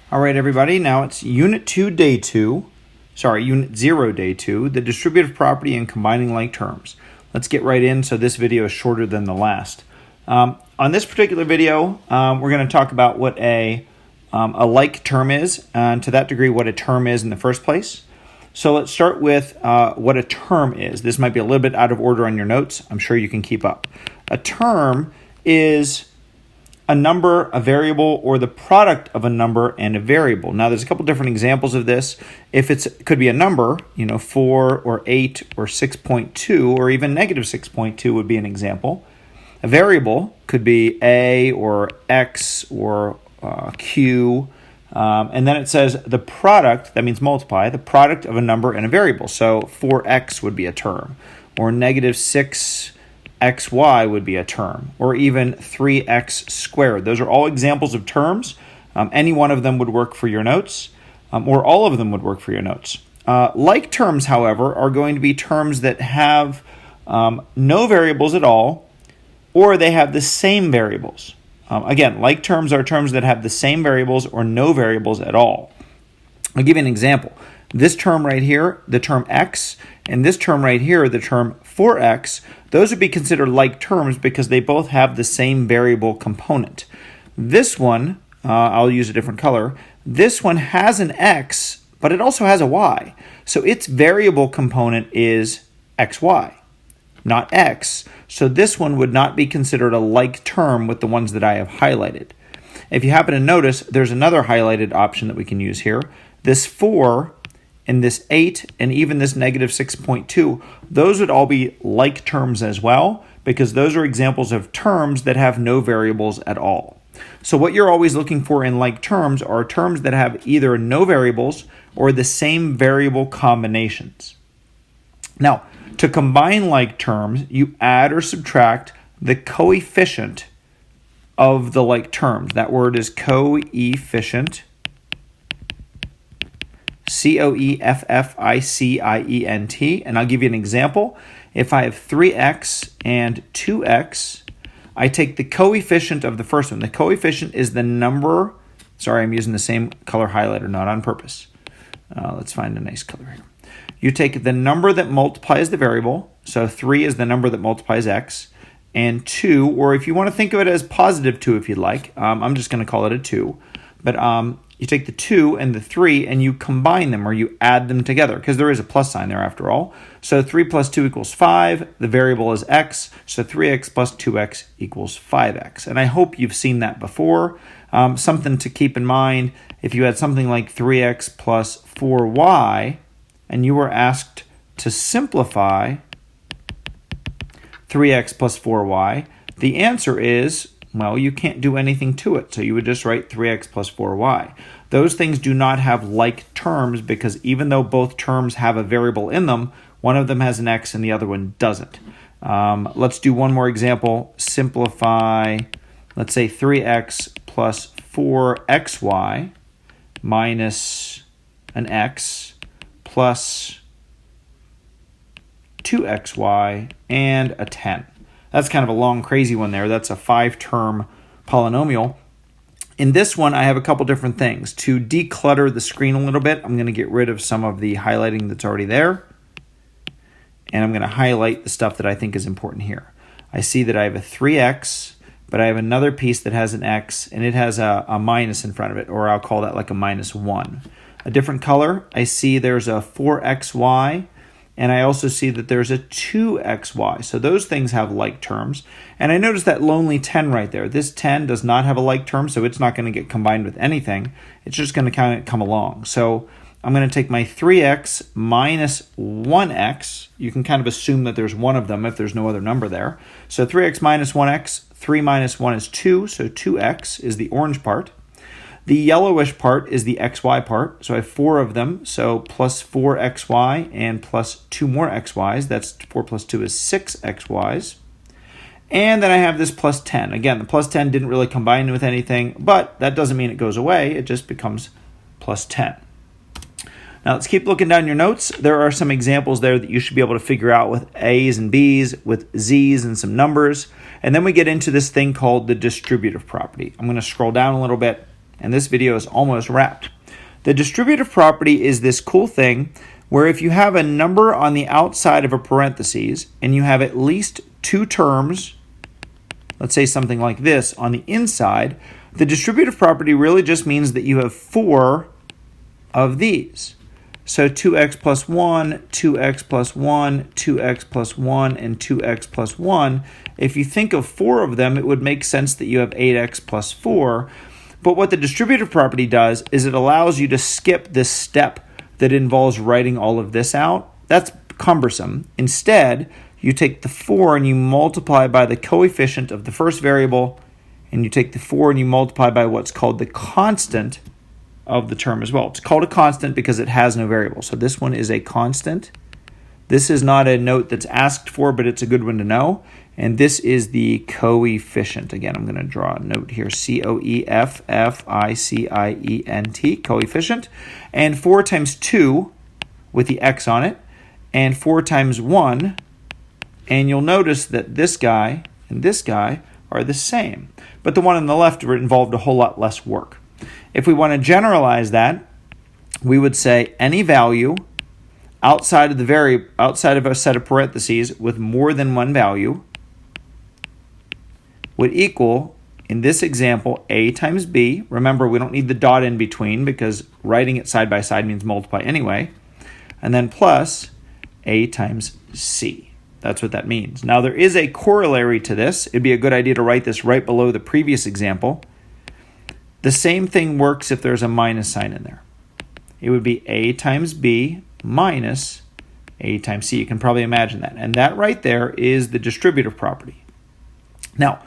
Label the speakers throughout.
Speaker 1: All right, everybody, now it's Unit 0, Day 2, the distributive property and combining like terms. Let's get right in so this video is shorter than the last. On this particular video, we're going to talk about what a like term is, and to that degree what a term is in the first place. So let's start with what a term is. This might be a little bit out of order on your notes. I'm sure you can keep up. A term is a number, a variable, or the product of a number and a variable. Now, there's a couple different examples of this. If it could be a number, 4 or 8 or 6.2 or even negative 6.2 would be an example. A variable could be a or x or q. And then it says the product, that means multiply, the product of a number and a variable. So 4x would be a term, or negative 6xy would be a term, or even 3x squared. Those are all examples of terms. Any one of them would work for your notes, or all of them would work for your notes. Like terms, however, are going to be terms that have no variables at all, or they have the same variables. Again, like terms are terms that have the same variables or no variables at all. I'll give you an example. This term right here, the term x, and this term right here, the term 4x, those would be considered like terms because they both have the same variable component. This one, I'll use a different color, this one has an x, but it also has a y. So its variable component is xy, not x. So this one would not be considered a like term with the ones that I have highlighted. If you happen to notice, there's another highlighted option that we can use here. This 4 and this 8 and even this negative 6.2, those would all be like terms as well, because those are examples of terms that have no variables at all. So what you're always looking for in like terms are terms that have either no variables or the same variable combinations. Now, to combine like terms, you add or subtract the coefficient of the like terms. That word is coefficient. coefficient, and I'll give you an example. If I have 3x and 2x, I take the coefficient of the first one. The coefficient is the number, sorry, I'm using the same color highlighter, not on purpose. Let's find a nice color here. You take the number that multiplies the variable, so 3 is the number that multiplies x, and 2, or if you want to think of it as positive 2 if you'd like, I'm just going to call it a 2, but you take the 2 and the 3 and you combine them, or you add them together, because there is a plus sign there after all. So 3 plus 2 equals 5. The variable is x, so 3x plus 2x equals 5x. And I hope you've seen that before. Something to keep in mind, if you had something like 3x plus 4y, and you were asked to simplify 3x plus 4y, the answer is, well, you can't do anything to it, so you would just write 3x plus 4y. Those things do not have like terms because even though both terms have a variable in them, one of them has an x and the other one doesn't. Let's do one more example. Simplify, let's say 3x plus 4xy minus an x plus 2xy and a 10. That's kind of a long, crazy one there. That's a 5-term polynomial. In this one, I have a couple different things. To declutter the screen a little bit, I'm going to get rid of some of the highlighting that's already there. And I'm going to highlight the stuff that I think is important here. I see that I have a 3x, but I have another piece that has an x, and it has a minus in front of it, or I'll call that like a minus 1. A different color, I see there's a 4xy, and I also see that there's a 2xy. So those things have like terms. And I notice that lonely 10 right there. This 10 does not have a like term, so it's not going to get combined with anything. It's just going to kind of come along. So I'm going to take my 3x minus 1x. You can kind of assume that there's one of them if there's no other number there. So 3x minus 1x, 3 minus 1 is 2, so 2x is the orange part. The yellowish part is the xy part, so I have 4 of them, so plus 4xy and plus 2 more xy's, that's 4 plus 2 is 6 xy's. And then I have this plus 10. Again, the plus 10 didn't really combine with anything, but that doesn't mean it goes away, it just becomes plus 10. Now let's keep looking down your notes. There are some examples there that you should be able to figure out with A's and B's, with Z's and some numbers. And then we get into this thing called the distributive property. I'm going to scroll down a little bit. and this video is almost wrapped. The distributive property is this cool thing where if you have a number on the outside of a parentheses and you have at least two terms, let's say something like this, on the inside, the distributive property really just means that you have 4 of these. So 2x plus 1, 2x plus 1, 2x plus 1, and 2x plus 1. If you think of 4 of them, it would make sense that you have 8x plus 4. But what the distributive property does is it allows you to skip this step that involves writing all of this out. That's cumbersome. Instead, you take the 4 and you multiply by the coefficient of the first variable, and you take the 4 and you multiply by what's called the constant of the term as well. It's called a constant because it has no variable. So this one is a constant. This is not a note that's asked for, but it's a good one to know. And this is the coefficient. Again, I'm going to draw a note here, coefficient, coefficient. And 4 times 2 with the x on it, and 4 times 1. And you'll notice that this guy and this guy are the same. But the one on the left involved a whole lot less work. If we want to generalize that, we would say any value outside of a set of parentheses with more than one value would equal, in this example, a times b. Remember, we don't need the dot in between because writing it side by side means multiply anyway. And then plus a times c. That's what that means. Now, there is a corollary to this. It'd be a good idea to write this right below the previous example. The same thing works if there's a minus sign in there. It would be a times b minus a times c. You can probably imagine that. And that right there is the distributive property. Now,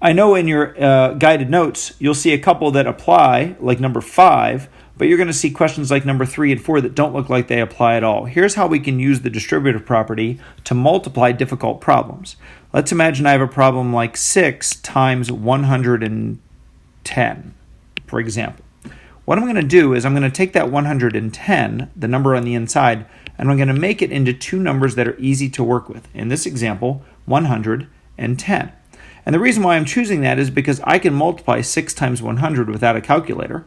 Speaker 1: I know in your guided notes, you'll see a couple that apply, like number 5, but you're going to see questions like number 3 and 4 that don't look like they apply at all. Here's how we can use the distributive property to multiply difficult problems. Let's imagine I have a problem like 6 times 110, for example. What I'm going to do is I'm going to take that 110, the number on the inside, and I'm going to make it into two numbers that are easy to work with. In this example, 110. And the reason why I'm choosing that is because I can multiply 6 times 100 without a calculator,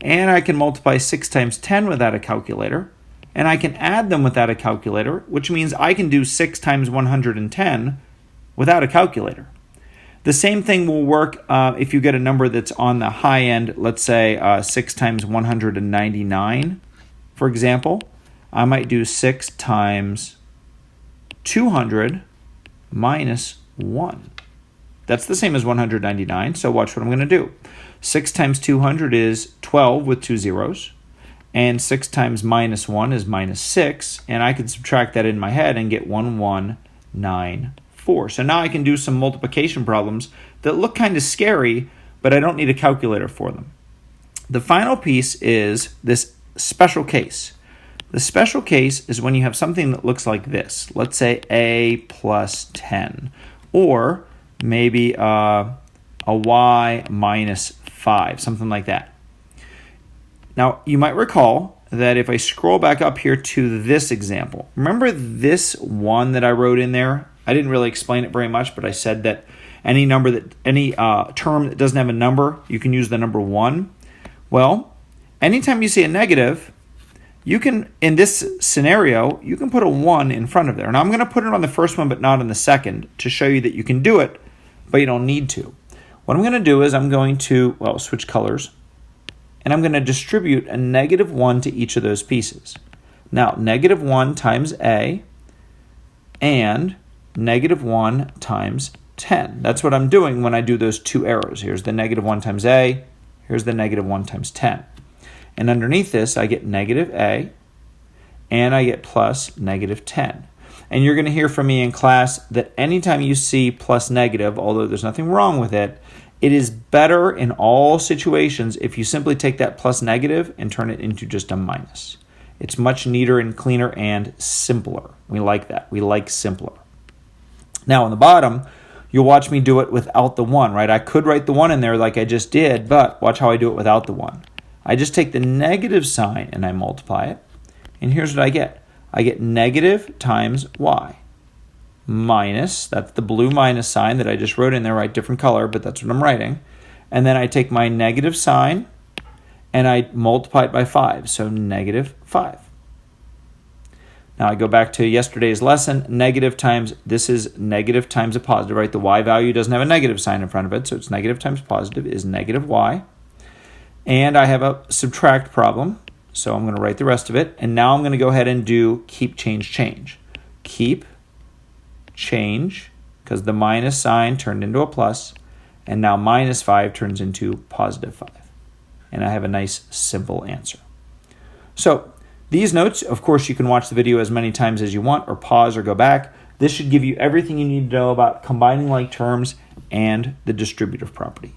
Speaker 1: and I can multiply 6 times 10 without a calculator, and I can add them without a calculator, which means I can do 6 times 110 without a calculator. The same thing will work if you get a number that's on the high end, let's say 6 times 199, for example. I might do 6 times 200 minus 1. That's the same as 199, so watch what I'm going to do. 6 times 200 is 12 with 2 zeros, and 6 times minus 1 is minus 6, and I can subtract that in my head and get 1194. So now I can do some multiplication problems that look kind of scary, but I don't need a calculator for them. The final piece is this special case. The special case is when you have something that looks like this. Let's say a plus 10, or maybe a y minus 5, something like that. Now, you might recall that if I scroll back up here to this example, remember this one that I wrote in there? I didn't really explain it very much, but I said that any term that doesn't have a number, you can use the number 1. Well, anytime you see a negative, you can, in this scenario, you can put a 1 in front of there. Now, I'm going to put it on the first one, but not on the second, to show you that you can do it, but you don't need to. What I'm going to do is I'm going to, switch colors, and I'm going to distribute a negative 1 to each of those pieces. Now, negative 1 times a and negative 1 times 10. That's what I'm doing when I do those two arrows. Here's the negative 1 times a, here's the negative 1 times 10. And underneath this, I get negative a, and I get plus negative 10. And you're going to hear from me in class that anytime you see plus negative, although there's nothing wrong with it, it is better in all situations if you simply take that plus negative and turn it into just a minus. It's much neater and cleaner and simpler. We like that. We like simpler. Now on the bottom, you'll watch me do it without the 1, right? I could write the 1 in there like I just did, but watch how I do it without the 1. I just take the negative sign and I multiply it. And here's what I get. I get negative times y minus, that's the blue minus sign that I just wrote in there, right? Different color, but that's what I'm writing. And then I take my negative sign and I multiply it by 5, so negative 5. Now I go back to yesterday's lesson, negative times, this is negative times a positive, right? The y value doesn't have a negative sign in front of it, so it's negative times positive is negative y. And I have a subtract problem, so I'm going to write the rest of it. And now I'm going to go ahead and do keep, change, change. Keep, change, because the minus sign turned into a plus, and now minus 5 turns into positive 5. And I have a nice, simple answer. So these notes, of course, you can watch the video as many times as you want, or pause or go back. This should give you everything you need to know about combining like terms and the distributive property.